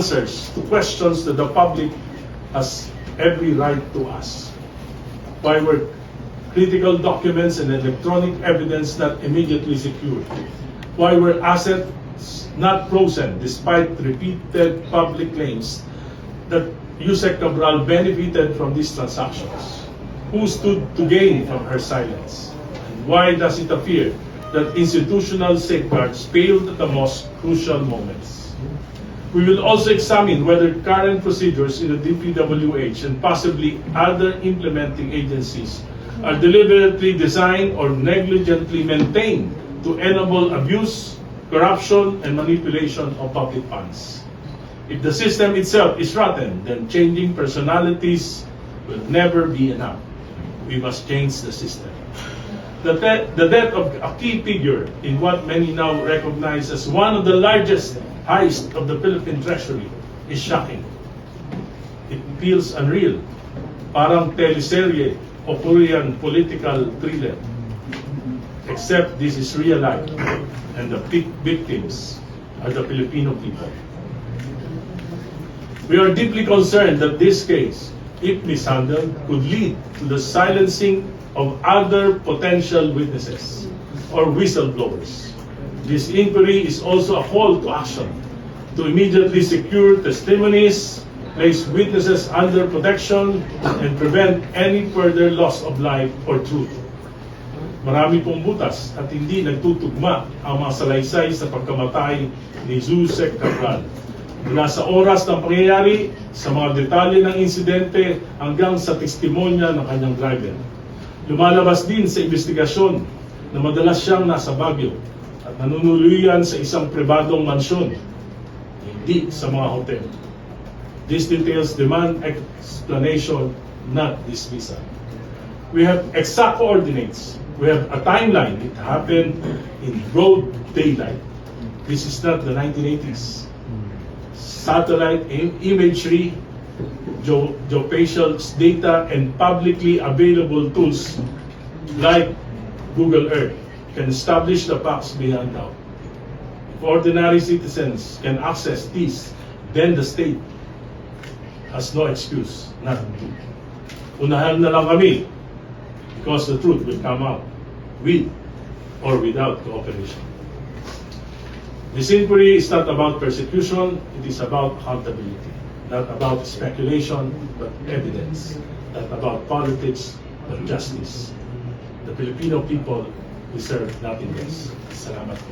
answers to questions that the public has every right to ask. Why were critical documents and electronic evidence not immediately secured? Why were assets not frozen despite repeated public claims that Yusek Cabral benefited from these transactions? Who stood to gain from her silence? And why does it appear that institutional safeguards failed at the most crucial moments? We will also examine whether current procedures in the DPWH and possibly other implementing agencies are deliberately designed or negligently maintained to enable abuse, corruption, and manipulation of public funds. If the system itself is rotten, then changing personalities will never be enough. We must change the system. The death of a key figure in what many now recognize as one of the largest heist of the Philippine Treasury is shocking. It feels unreal, parang teleserye o Korean political thriller. Except this is real life, and the victims are the Filipino people. We are deeply concerned that this case, if mishandled, could lead to the silencing of other potential witnesses or whistleblowers. This inquiry is also a call to action to immediately secure testimonies, place witnesses under protection, and prevent any further loss of life or truth. Marami pong butas at hindi nagtutugma ang mga salaysay sa pagkamatay ni Yusek Cabral. Mula sa oras ng pangyayari, sa mga detalye ng insidente, hanggang sa testimonya ng kanyang driver. Lumalabas din sa investigasyon na madalas siyang nasa Baguio at nanunuluyan sa isang pribadong mansyon, hindi sa mga hotel. These details demand explanation, not dismissal. We have exact coordinates. We have a timeline. It happened in broad daylight. This is not the 1980s. Satellite imagery, geospatial data, and publicly available tools like Google Earth can establish the facts beyond doubt. If ordinary citizens can access these, then the state has no excuse not to. Unahan na lang kami because the truth will come out with or without cooperation. This inquiry is not about persecution, it is about accountability. Not about speculation, but evidence. Not about politics, but justice. The Filipino people deserve nothing less. Salamat po.